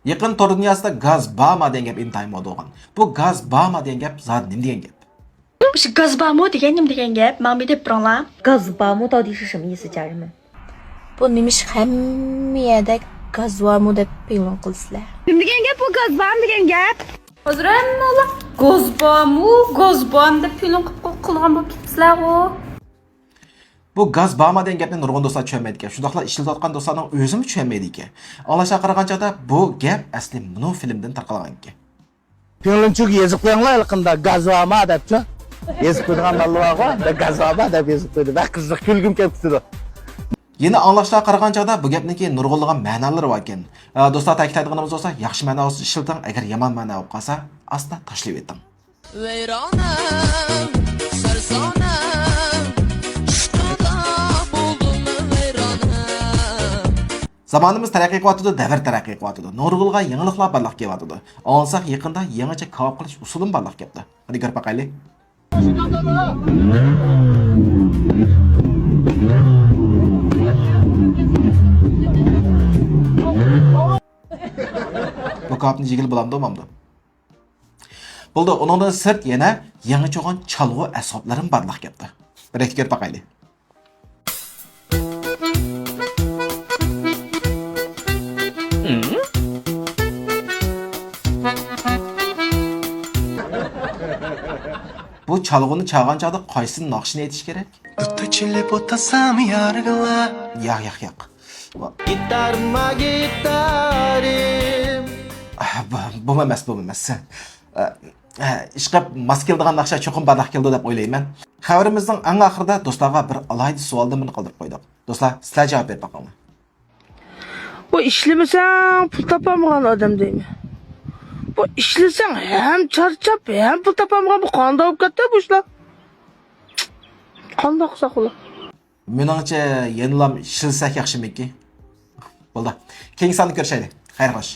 Yaqin tor dunyosida gaz bormi degan gap intayin moda bo'lgan. Bu gaz bormi degan gap zot nima degan gap? 是 gaz barmi degan nima degan gap? Men bir deb turanglar. gaz barmi 到底是什么意思，家人们？ Bu nimish hammiyada gaz varmı deb e'lon qilsizlar. Nima degan gap bu gaz barmi degan gap? Hozir hammalar gaz barmi deb e'lon qilgan bo'lib ketibsizlar o. Bu gaz bormi degan gapni nurg'un do'stlar tushunmaydi ekan. Shundaqla ishlatayotgan do'stlarning o'zimi tushunmaydi ekan. Alashga qaraganchada bu gap asli bunu filmdan tarqalgan ekan. Piyonchuk yezib qo'yinglar yaqinda gaz varmi debchi. Yezib qo'ygan ballar bor, gaz varmi deb yezib qo'ydi. Va qiziq kulgim kelib turdi. Yine anlaştığa qaraganchada bu gapniki nurg'unlagan ma'nolari bor ekan. Do'stlar ta'kidlaydiganimiz bo'lsa, yaxshi ma'no olsa ishlating, agar yomon ma'no olib qolsa, asta tashlab eting. Veyranım, sersanım, ştada buldum veyranım. Zamonimiz taraqqiy qilyapti, davr taraqqiy qilyapti. Nurg'unlagan yangiliklar barliq kelyapti. Olsak yaqinda yangicha kavob qilish usulim barliq keldi. Hadi ko'rib boqaylik. Bu kapni jigil bulamdı olmamdı. Buldu, onundan sırt yana yangi çoğun çalgı asablarım barlıq yaptı. Bir etki görüp bakaylı. Bu çalgını çağan çağda kaysının nakşını yetiş gerek? Tutachile botasam yargıla. Yak. Gitarma gitarim. Bu emas. İşqab mas keldigan naqsha cho'qim barliq keldi deb o'ylayman. Xabarimizning eng oxirida do'stlarga bir alayda savolni buni qildirib qo'ydik. Do'stlar, sizlar javob berib boqinglar. Bu işlemesen pul tapamayan adam değil mi? Bu işlesen hem çarçap hem pul tapamayan bu kanda olup gitti bu işler. Kanda qilsak ular. Meningcha yenilam ishilsak yaxshimiki. Bo'ldi. Keyingi sonda ko'rishaylik. Xayr xo'sh.